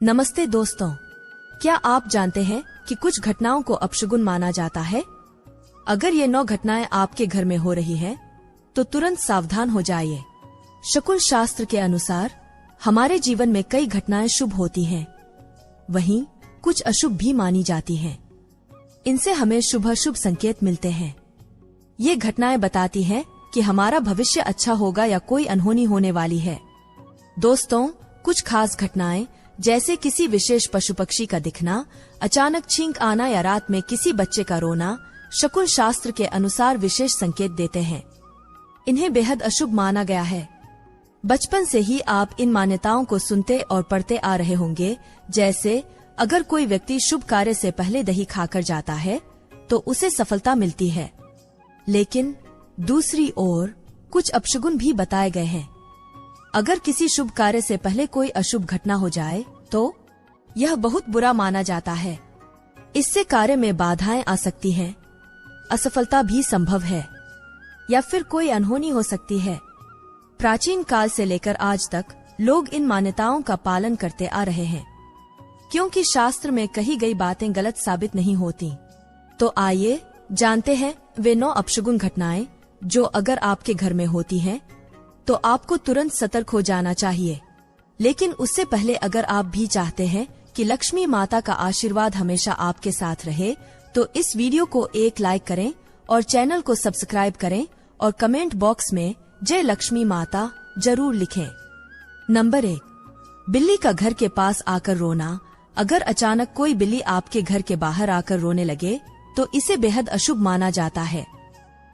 नमस्ते दोस्तों, क्या आप जानते हैं कि कुछ घटनाओं को अपशगुन माना जाता है? अगर ये 9 घटनाएं आपके घर में हो रही हैं, तो तुरंत सावधान हो जाइए। शकुन शास्त्र के अनुसार हमारे जीवन में कई घटनाएं शुभ होती हैं, वहीं कुछ अशुभ भी मानी जाती हैं। इनसे हमें शुभ अशुभ संकेत मिलते हैं। ये घटनाएं बताती हैं कि हमारा भविष्य अच्छा होगा या कोई अनहोनी होने वाली है। दोस्तों, कुछ खास घटनाएं जैसे किसी विशेष पशु पक्षी का दिखना, अचानक छींक आना या रात में किसी बच्चे का रोना शकुन शास्त्र के अनुसार विशेष संकेत देते हैं। इन्हें बेहद अशुभ माना गया है। बचपन से ही आप इन मान्यताओं को सुनते और पढ़ते आ रहे होंगे, जैसे अगर कोई व्यक्ति शुभ कार्य से पहले दही खाकर जाता है तो उसे सफलता मिलती है। लेकिन दूसरी ओर कुछ अपशगुन भी बताए गए हैं। अगर किसी शुभ कार्य से पहले कोई अशुभ घटना हो जाए तो यह बहुत बुरा माना जाता है। इससे कार्य में बाधाएं आ सकती हैं, असफलता भी संभव है या फिर कोई अनहोनी हो सकती है। प्राचीन काल से लेकर आज तक लोग इन मान्यताओं का पालन करते आ रहे हैं, क्योंकि शास्त्र में कही गई बातें गलत साबित नहीं होती। तो आइए जानते हैं वे 9 अपशगुन घटनाएं जो अगर आपके घर में होती हैं तो आपको तुरंत सतर्क हो जाना चाहिए। लेकिन उससे पहले अगर आप भी चाहते हैं कि लक्ष्मी माता का आशीर्वाद हमेशा आपके साथ रहे, तो इस वीडियो को एक लाइक करें और चैनल को सब्सक्राइब करें और कमेंट बॉक्स में जय लक्ष्मी माता जरूर लिखें। नंबर 1, बिल्ली का घर के पास आकर रोना। अगर अचानक कोई बिल्ली आपके घर के बाहर आकर रोने लगे तो इसे बेहद अशुभ माना जाता है।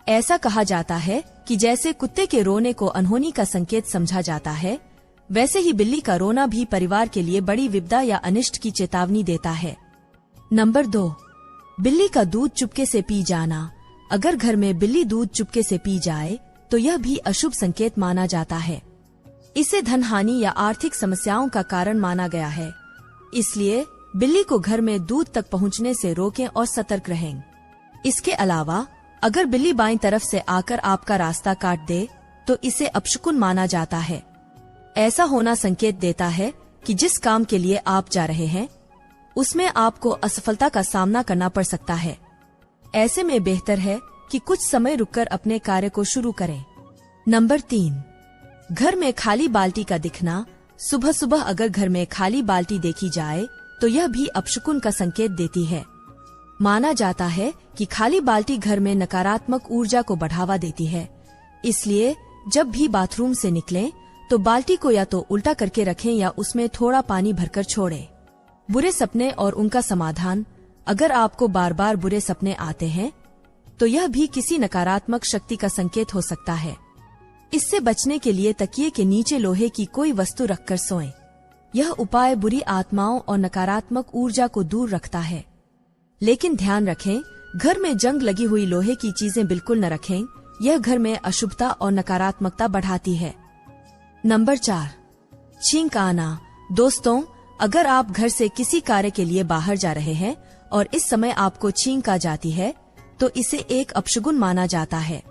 ऐसा कहा जाता है कि जैसे कुत्ते के रोने को अनहोनी का संकेत समझा जाता है, वैसे ही बिल्ली का रोना भी परिवार के लिए बड़ी विपदा या अनिष्ट की चेतावनी देता है। नंबर 2, बिल्ली का दूध चुपके से पी जाना। अगर घर में बिल्ली दूध चुपके से पी जाए तो यह भी अशुभ संकेत माना जाता है। इसे धन हानि या आर्थिक समस्याओं का कारण माना गया है। इसलिए बिल्ली को घर में दूध तक पहुंचने से रोकें और सतर्क रहें। इसके अलावा अगर बिल्ली बाईं तरफ से आकर आपका रास्ता काट दे तो इसे अपशकुन माना जाता है। ऐसा होना संकेत देता है कि जिस काम के लिए आप जा रहे हैं उसमें आपको असफलता का सामना करना पड़ सकता है। ऐसे में बेहतर है कि कुछ समय रुककर अपने कार्य को शुरू करें। नंबर 3, घर में खाली बाल्टी का दिखना। सुबह सुबह अगर घर में खाली बाल्टी देखी जाए तो यह भी अपशकुन का संकेत देती है। माना जाता है कि खाली बाल्टी घर में नकारात्मक ऊर्जा को बढ़ावा देती है। इसलिए जब भी बाथरूम से निकलें तो बाल्टी को या तो उल्टा करके रखें या उसमें थोड़ा पानी भरकर छोड़ें। बुरे सपने और उनका समाधान। अगर आपको बार बार बुरे सपने आते हैं तो यह भी किसी नकारात्मक शक्ति का संकेत हो सकता है। इससे बचने के लिए तकिए के नीचे लोहे की कोई वस्तु रखकर सोएं। यह उपाय बुरी आत्माओं और नकारात्मक ऊर्जा को दूर रखता है। लेकिन ध्यान रखें, घर में जंग लगी हुई लोहे की चीजें बिल्कुल न रखें। यह घर में अशुभता और नकारात्मकता बढ़ाती है। नंबर 4, छींक आना। दोस्तों, अगर आप घर से किसी कार्य के लिए बाहर जा रहे हैं और इस समय आपको छींक आ जाती है तो इसे एक अपशगुन माना जाता है।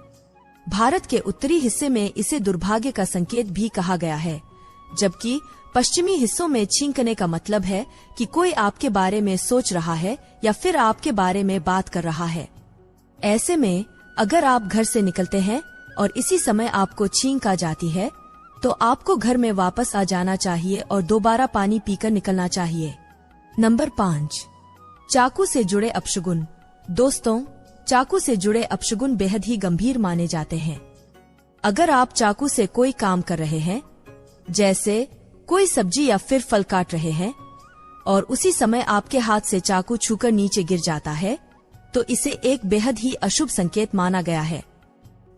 भारत के उत्तरी हिस्से में इसे दुर्भाग्य का संकेत भी कहा गया है, जबकि पश्चिमी हिस्सों में छींकने का मतलब है कि कोई आपके बारे में सोच रहा है या फिर आपके बारे में बात कर रहा है। ऐसे में अगर आप घर से निकलते हैं और इसी समय आपको छींक आ जाती है तो आपको घर में वापस आ जाना चाहिए और दोबारा पानी पीकर निकलना चाहिए। नंबर 5, चाकू से जुड़े अपशगुन। दोस्तों, चाकू से जुड़े अपशगुन बेहद ही गंभीर माने जाते हैं। अगर आप चाकू से कोई काम कर रहे हैं, जैसे कोई सब्जी या फिर फल काट रहे हैं और उसी समय आपके हाथ से चाकू छूकर नीचे गिर जाता है तो इसे एक बेहद ही अशुभ संकेत माना गया है।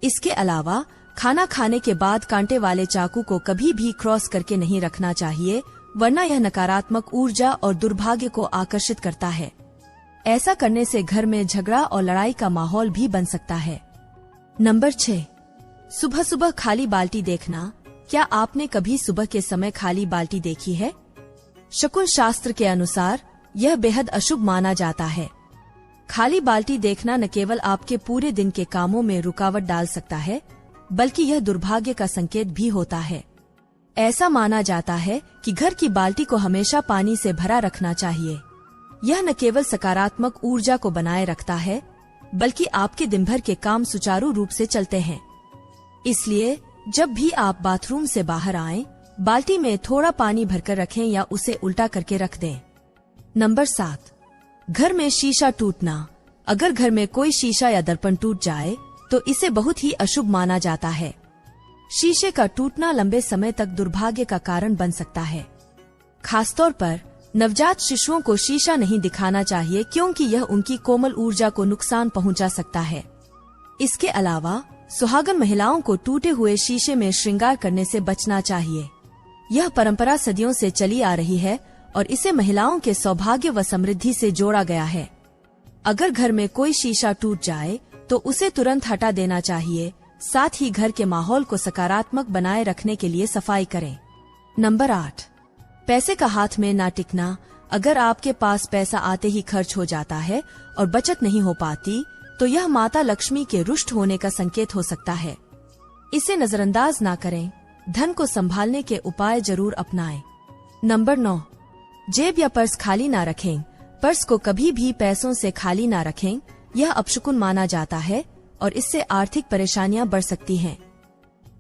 इसके अलावा खाना खाने के बाद कांटे वाले चाकू को कभी भी क्रॉस करके नहीं रखना चाहिए, वरना यह नकारात्मक ऊर्जा और दुर्भाग्य को आकर्षित करता है। ऐसा करने से घर में झगड़ा और लड़ाई का माहौल भी बन सकता है। नंबर 6, सुबह सुबह खाली बाल्टी देखना। क्या आपने कभी सुबह के समय खाली बाल्टी देखी है? शकुन शास्त्र के अनुसार यह बेहद अशुभ माना जाता है। खाली बाल्टी देखना न केवल आपके पूरे दिन के कामों में रुकावट डाल सकता है, बल्कि यह दुर्भाग्य का संकेत भी होता है। ऐसा माना जाता है कि घर की बाल्टी को हमेशा पानी से भरा रखना चाहिए। यह न केवल सकारात्मक ऊर्जा को बनाए रखता है, बल्कि आपके दिन भर के काम सुचारू रूप से चलते हैं। इसलिए जब भी आप बाथरूम से बाहर आएं, बाल्टी में थोड़ा पानी भरकर रखें या उसे उल्टा करके रख दें। नंबर 7, घर में शीशा टूटना। अगर घर में कोई शीशा या दर्पण टूट जाए तो इसे बहुत ही अशुभ माना जाता है। शीशे का टूटना लंबे समय तक दुर्भाग्य का कारण बन सकता है। खासतौर पर नवजात शिशुओं को शीशा नहीं दिखाना चाहिए, क्योंकि यह उनकी कोमल ऊर्जा को नुकसान पहुंचा सकता है। इसके अलावा सुहागन महिलाओं को टूटे हुए शीशे में श्रृंगार करने से बचना चाहिए। यह परंपरा सदियों से चली आ रही है और इसे महिलाओं के सौभाग्य व समृद्धि से जोड़ा गया है। अगर घर में कोई शीशा टूट जाए तो उसे तुरंत हटा देना चाहिए। साथ ही घर के माहौल को सकारात्मक बनाए रखने के लिए सफाई करें। नंबर 8, पैसे का हाथ में ना टिकना। अगर आपके पास पैसा आते ही खर्च हो जाता है और बचत नहीं हो पाती, तो यह माता लक्ष्मी के रुष्ट होने का संकेत हो सकता है। इसे नजरअंदाज ना करें। धन को संभालने के उपाय जरूर अपनाएं। नंबर 9, जेब या पर्स खाली ना रखें। पर्स को कभी भी पैसों से खाली ना रखें। यह अपशकुन माना जाता है और इससे आर्थिक परेशानियां बढ़ सकती हैं।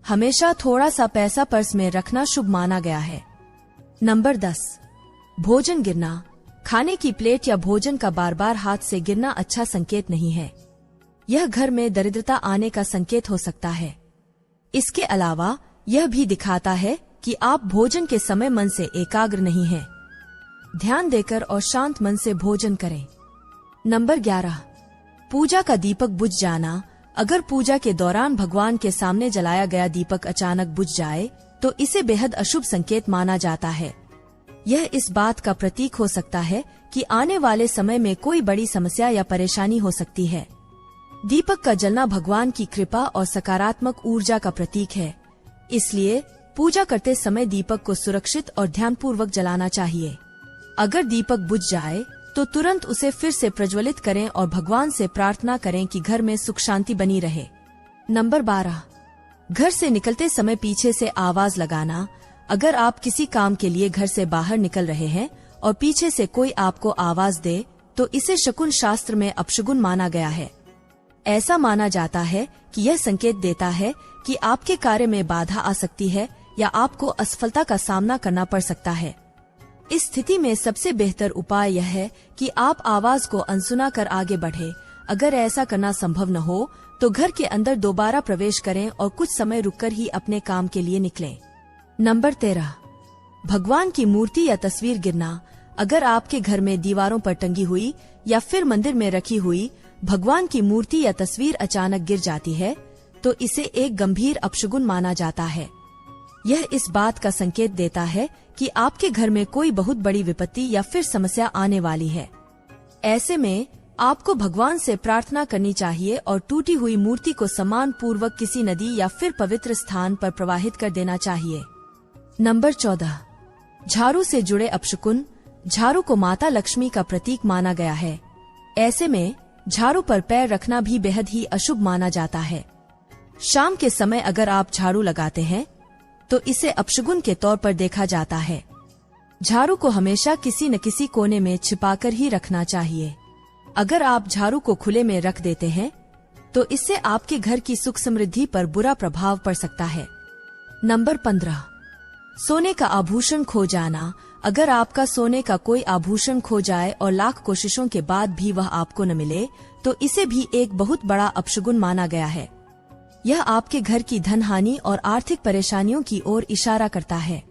हमेशा थोड़ा सा पैसा पर्स में रखना शुभ माना गया है। नंबर 10, भोजन गिरना। खाने की प्लेट या भोजन का बार बार हाथ से गिरना अच्छा संकेत नहीं है। यह घर में दरिद्रता आने का संकेत हो सकता है। इसके अलावा यह भी दिखाता है कि आप भोजन के समय मन से एकाग्र नहीं हैं। ध्यान देकर और शांत मन से भोजन करें। नंबर 11, पूजा का दीपक बुझ जाना। अगर पूजा के दौरान भगवान के सामने जलाया गया दीपक अचानक बुझ जाए तो इसे बेहद अशुभ संकेत माना जाता है। यह इस बात का प्रतीक हो सकता है कि आने वाले समय में कोई बड़ी समस्या या परेशानी हो सकती है। दीपक का जलना भगवान की कृपा और सकारात्मक ऊर्जा का प्रतीक है। इसलिए पूजा करते समय दीपक को सुरक्षित और ध्यानपूर्वक जलाना चाहिए। अगर दीपक बुझ जाए तो तुरंत उसे फिर से प्रज्वलित करें और भगवान से प्रार्थना करें कि घर में सुख शांति बनी रहे। नंबर 12, घर से निकलते समय पीछे से आवाज लगाना। अगर आप किसी काम के लिए घर से बाहर निकल रहे हैं और पीछे से कोई आपको आवाज दे तो इसे शकुन शास्त्र में अपशगुन माना गया है। ऐसा माना जाता है कि यह संकेत देता है कि आपके कार्य में बाधा आ सकती है या आपको असफलता का सामना करना पड़ सकता है। इस स्थिति में सबसे बेहतर उपाय यह है कि आप आवाज को अनसुना कर आगे बढ़े। अगर ऐसा करना संभव न हो तो घर के अंदर दोबारा प्रवेश करें और कुछ समय रुककर ही अपने काम के लिए निकलें। नंबर 13, भगवान की मूर्ति या तस्वीर गिरना। अगर आपके घर में दीवारों पर टंगी हुई या फिर मंदिर में रखी हुई भगवान की मूर्ति या तस्वीर अचानक गिर जाती है तो इसे एक गंभीर अपशगुन माना जाता है। यह इस बात का संकेत देता है कि आपके घर में कोई बहुत बड़ी विपत्ति या फिर समस्या आने वाली है। ऐसे में आपको भगवान से प्रार्थना करनी चाहिए और टूटी हुई मूर्ति को सम्मान पूर्वक किसी नदी या फिर पवित्र स्थान पर प्रवाहित कर देना चाहिए। नंबर 14, झाड़ू से जुड़े अपशकुन। झाड़ू को माता लक्ष्मी का प्रतीक माना गया है। ऐसे में झाड़ू पर पैर रखना भी बेहद ही अशुभ माना जाता है। शाम के समय अगर आप झाड़ू लगाते हैं तो इसे अपशगुन के तौर पर देखा जाता है। झाड़ू को हमेशा किसी न किसी कोने में छिपाकर ही रखना चाहिए। अगर आप झाड़ू को खुले में रख देते हैं तो इससे आपके घर की सुख समृद्धि पर बुरा प्रभाव पड़ सकता है। नंबर 15, सोने का आभूषण खो जाना। अगर आपका सोने का कोई आभूषण खो जाए और लाख कोशिशों के बाद भी वह आपको न मिले तो इसे भी एक बहुत बड़ा अपशगुन माना गया है। यह आपके घर की धन हानि और आर्थिक परेशानियों की ओर इशारा करता है।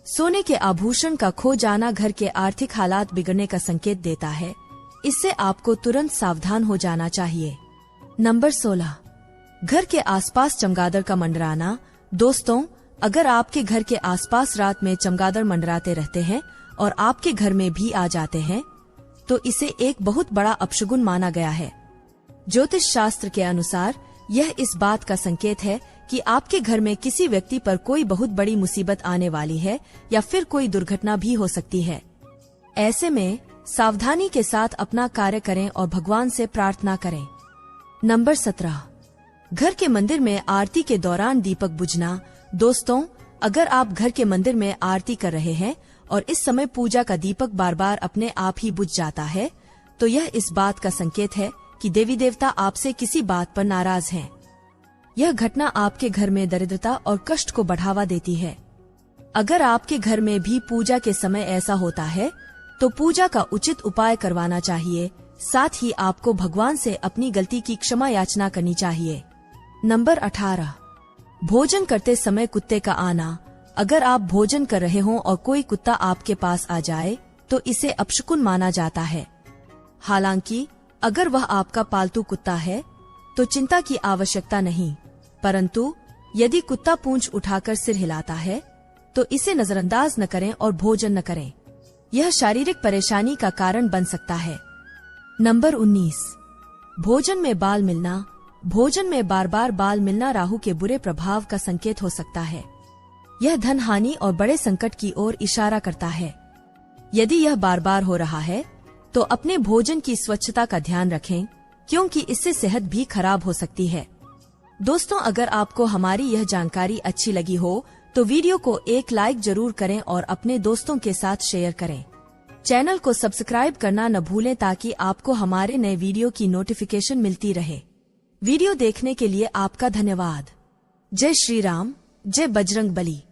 सोने के आभूषण का खो जाना घर के आर्थिक हालात बिगड़ने का संकेत देता है। इससे आपको तुरंत सावधान हो जाना चाहिए। नंबर 16, घर के आसपास चमगादड़ का मंडराना। दोस्तों, अगर आपके घर के आसपास रात में चमगादड़ मंडराते रहते हैं और आपके घर में भी आ जाते हैं तो इसे एक बहुत बड़ा अपशगुन माना गया है। ज्योतिष शास्त्र के अनुसार यह इस बात का संकेत है कि आपके घर में किसी व्यक्ति पर कोई बहुत बड़ी मुसीबत आने वाली है या फिर कोई दुर्घटना भी हो सकती है। ऐसे में सावधानी के साथ अपना कार्य करें और भगवान से प्रार्थना करें। नंबर 17, घर के मंदिर में आरती के दौरान दीपक बुझना। दोस्तों, अगर आप घर के मंदिर में आरती कर रहे हैं और इस समय पूजा का दीपक बार बार अपने आप ही बुझ जाता है, तो यह इस बात का संकेत है कि देवी देवता आपसे किसी बात पर नाराज हैं। यह घटना आपके घर में दरिद्रता और कष्ट को बढ़ावा देती है। अगर आपके घर में भी पूजा के समय ऐसा होता है, तो पूजा का उचित उपाय करवाना चाहिए। साथ ही आपको भगवान से अपनी गलती की क्षमा याचना करनी चाहिए। नंबर 18, भोजन करते समय कुत्ते का आना। अगर आप भोजन कर रहे हों और कोई कुत्ता आपके पास आ जाए, तो इसे अपशकुन माना जाता है। हालांकि अगर वह आपका पालतू कुत्ता है, तो चिंता की आवश्यकता नहीं, परंतु यदि कुत्ता पूंछ उठाकर सिर हिलाता है, तो इसे नजरअंदाज न करें और भोजन न करें। यह शारीरिक परेशानी का कारण बन सकता है। नंबर 19, भोजन में बाल मिलना। भोजन में बार बार बाल मिलना राहु के बुरे प्रभाव का संकेत हो सकता है। यह धन हानि और बड़े संकट की ओर इशारा करता है। यदि यह बार बार हो रहा है, तो अपने भोजन की स्वच्छता का ध्यान रखें, क्योंकि इससे सेहत भी खराब हो सकती है। दोस्तों, अगर आपको हमारी यह जानकारी अच्छी लगी हो, तो वीडियो को एक लाइक जरूर करें और अपने दोस्तों के साथ शेयर करें। चैनल को सब्सक्राइब करना न भूलें ताकि आपको हमारे नए वीडियो की नोटिफिकेशन मिलती रहे। वीडियो देखने के लिए आपका धन्यवाद। जय श्री राम, जय बजरंग बली।